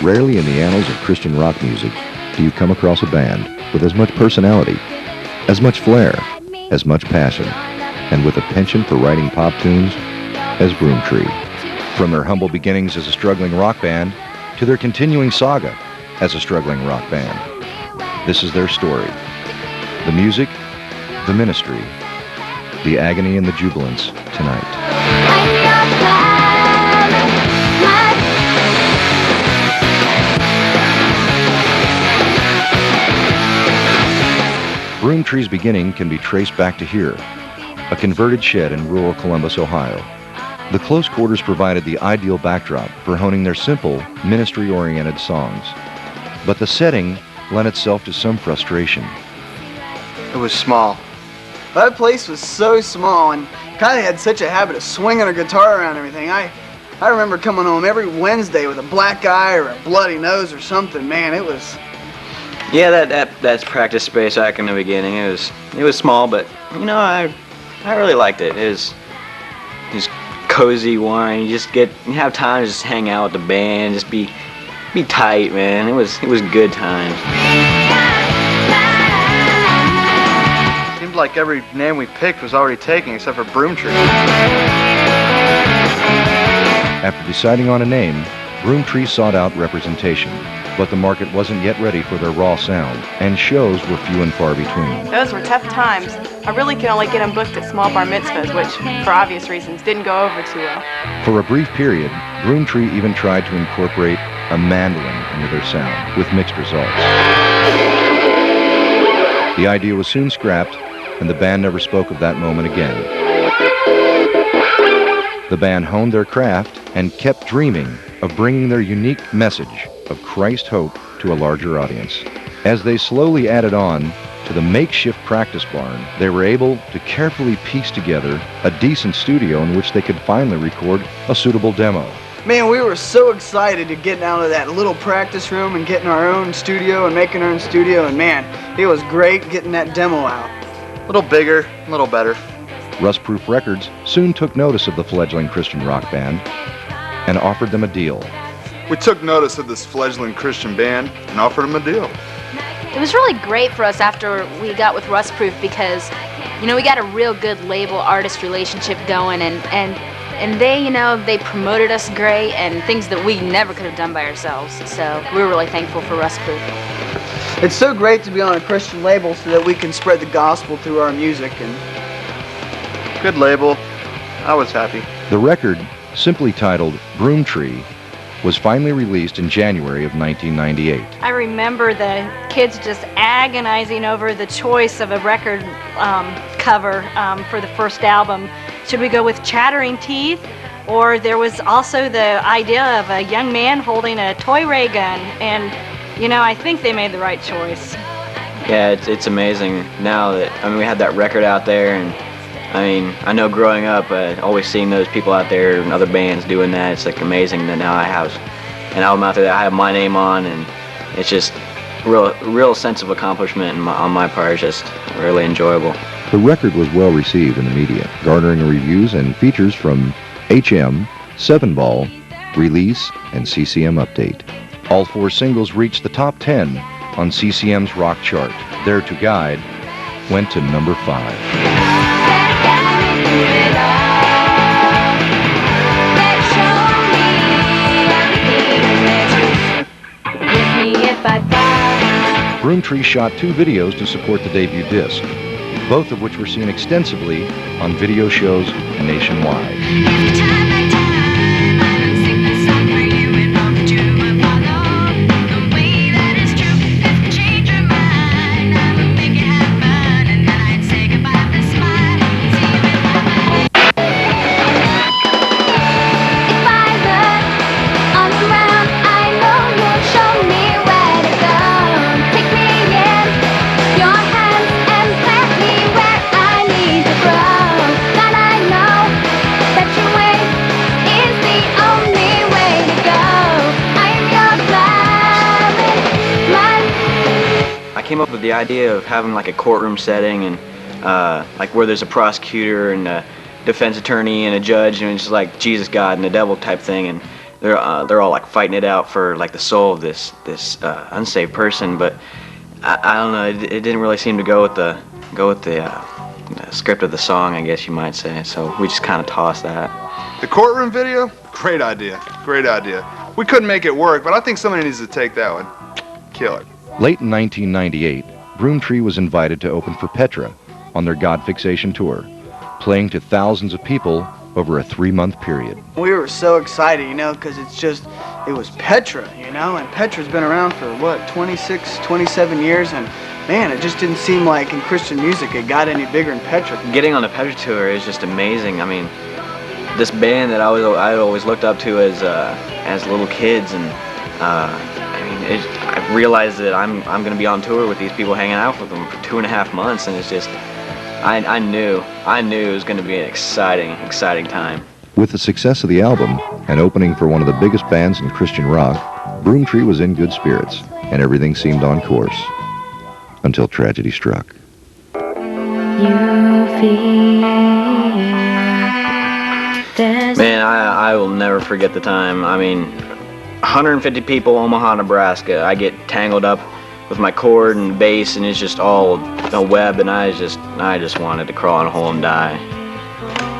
Rarely in the annals of Christian rock music do you come across a band with as much personality, as much flair, as much passion, and with a penchant for writing pop tunes as Broomtree. From their humble beginnings as a struggling rock band to their continuing saga as a struggling rock band. This is their story. The music, the ministry, the agony and the jubilance tonight. Broomtree's beginning can be traced back to here, a converted shed in rural Columbus, Ohio. The close quarters provided the ideal backdrop for honing their simple, ministry-oriented songs. But the setting lent itself to some frustration. It was small. That place was so small and kind of had such a habit of swinging a guitar around and everything. I remember coming home every Wednesday with a black eye or a bloody nose or something. Man, it was... Yeah, that's practice space back in the beginning. It was small, but you know, I really liked it. It was just cozy one. You have time to just hang out with the band, just be tight, man. It was good times. Seemed like every name we picked was already taken except for Broomtree. After deciding on a name, Broomtree sought out representation. But the market wasn't yet ready for their raw sound, and shows were few and far between. Those were tough times. I really could only get them booked at small bar mitzvahs, which, for obvious reasons, didn't go over too well. For a brief period, Broomtree even tried to incorporate a mandolin into their sound, with mixed results. The idea was soon scrapped, and the band never spoke of that moment again. The band honed their craft and kept dreaming of bringing their unique message of Christ hope to a larger audience. As they slowly added on to the makeshift practice barn, they were able to carefully piece together a decent studio in which they could finally record a suitable demo. Man, we were so excited to get out of that little practice room and getting our own studio and making our own studio, and man, it was great getting that demo out. A little bigger, a little better. Rustproof Records soon took notice of the fledgling Christian rock band and offered them a deal. We took notice of this fledgling Christian band and offered them a deal. It was really great for us after we got with Rustproof because, you know, we got a real good label-artist relationship going, and they, you know, they promoted us great and things that we never could have done by ourselves. So we were really thankful for Rustproof. It's so great to be on a Christian label so that we can spread the gospel through our music. And good label. I was happy. The record, simply titled Broomtree, was finally released in January of 1998. I remember the kids just agonizing over the choice of a record cover for the first album. Should we go with chattering teeth? Or there was also the idea of a young man holding a toy ray gun, and you know, I think they made the right choice. Yeah, it's amazing now that, I mean, we had that record out there, and I mean, I know growing up, always seeing those people out there and other bands doing that, it's like amazing that now I have an album out there that I have my name on, and it's just real sense of accomplishment on my part. It's just really enjoyable. The record was well received in the media, garnering reviews and features from HM, 7-Ball, Release, and CCM Update. All 4 singles reached the top 10 on CCM's rock chart. Dare to Guide went to number 5. Broomtree shot 2 videos to support the debut disc, both of which were seen extensively on video shows nationwide. I came up with the idea of having like a courtroom setting, and like where there's a prosecutor and a defense attorney and a judge, and it's just like Jesus, God, and the devil type thing. And they're all like fighting it out for like the soul of this unsaved person, but I don't know. It didn't really seem to go with the script of the song, I guess you might say. So we just kind of tossed that. The courtroom video? Great idea. Great idea. We couldn't make it work, but I think somebody needs to take that one. Kill it. Late in 1998, Broomtree was invited to open for Petra on their God Fixation tour, playing to thousands of people over a 3-month period. We were so excited, you know, because it was Petra, you know, and Petra's been around for, what, 26, 27 years, and man, it just didn't seem like in Christian music it got any bigger than Petra. Getting on the Petra tour is just amazing. I mean, this band that I always looked up to as little kids, and I realized that I'm going to be on tour with these people, hanging out with them for 2.5 months, and it's just, I knew it was going to be an exciting time. With the success of the album and opening for one of the biggest bands in Christian rock, Broomtree was in good spirits, and everything seemed on course. Until tragedy struck. Man, I will never forget the time. I mean, 150 people, Omaha, Nebraska. I get tangled up with my cord and bass, and it's just all a web, and I just wanted to crawl in a hole and die.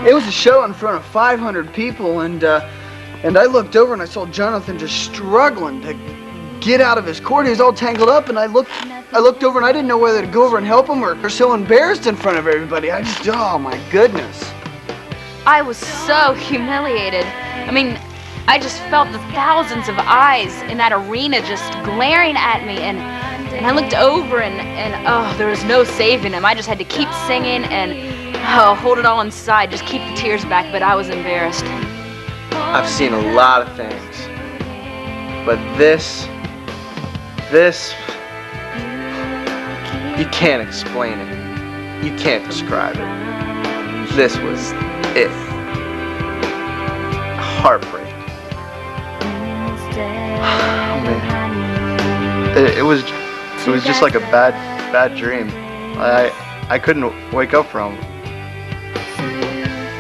It was a show in front of 500 people, and I looked over and I saw Jonathan just struggling to get out of his cord. He was all tangled up, and I looked over and I didn't know whether to go over and help him or so embarrassed in front of everybody. Oh my goodness. I was so humiliated. I mean, I just felt the thousands of eyes in that arena just glaring at me, and I looked over and oh, there was no saving him. I just had to keep singing and hold it all inside, just keep the tears back, but I was embarrassed. I've seen a lot of things, but this, you can't explain it. You can't describe it. This was it. Heartbreak. Oh, man. It was just like a bad dream. I couldn't wake up from it.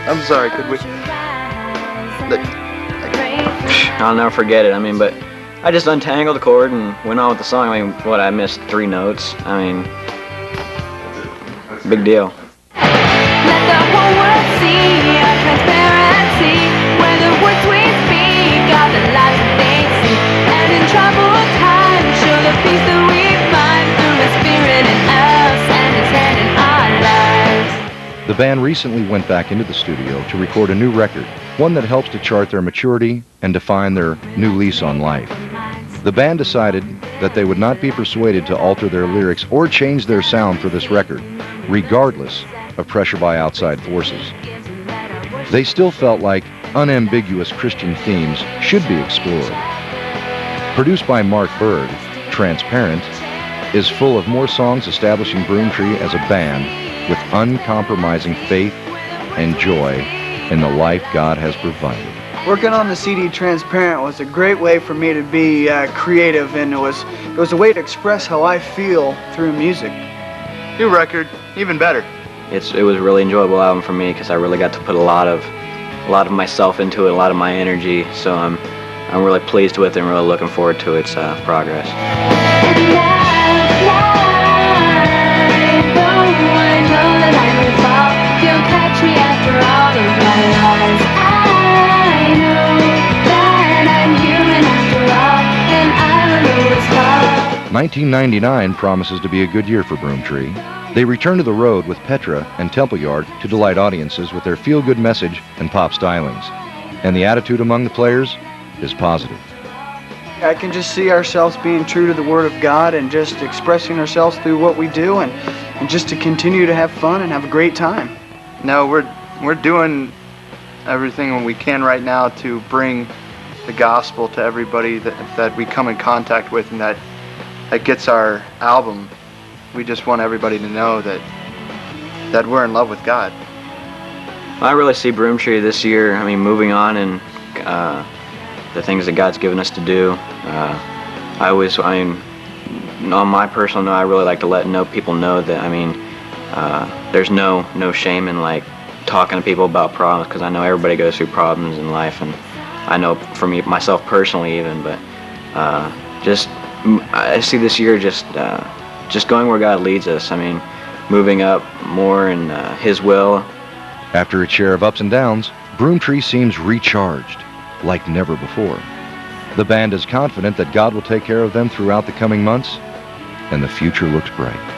I'm sorry, could we? I'll never forget it. I mean, but I just untangled the cord and went on with the song. I mean, I missed 3 notes. I mean, big deal. Let the whole world see our transparency, where the words we speak are the lives that they see, and in troubled times show the peace that we find through His Spirit in us and His hand in our lives. The band recently went back into the studio to record a new record, one that helps to chart their maturity and define their new lease on life. The band decided that they would not be persuaded to alter their lyrics or change their sound for this record, regardless of pressure by outside forces. They still felt like unambiguous Christian themes should be explored. Produced by Mark Berg, Transparent is full of more songs establishing Broomtree as a band with uncompromising faith and joy in the life God has provided. Working on the CD Transparent was a great way for me to be creative, and it was a way to express how I feel through music. New record, even better. It was a really enjoyable album for me because I really got to put a lot of myself into it, a lot of my energy. So I'm really pleased with it and really looking forward to its progress. You'll catch me after all of my lies. I know that I'm human after all, and I will always fall. 1999 promises to be a good year for Broomtree. They return to the road with Petra and Temple Yard to delight audiences with their feel-good message and pop stylings. And the attitude among the players is positive. I can just see ourselves being true to the Word of God and just expressing ourselves through what we do, and just to continue to have fun and have a great time. No, we're doing everything we can right now to bring the gospel to everybody that we come in contact with, and that gets our album. We just want everybody to know that we're in love with God. I really see Broomtree this year, I mean, moving on and the things that God's given us to do. On my personal note, I really like to let people know that, I mean, there's no shame in like talking to people about problems, because I know everybody goes through problems in life, and I know for me, myself personally even, but I see this year just going where God leads us. I mean, moving up more in His will. After its share of ups and downs, Broomtree seems recharged, like never before. The band is confident that God will take care of them throughout the coming months, and the future looks bright.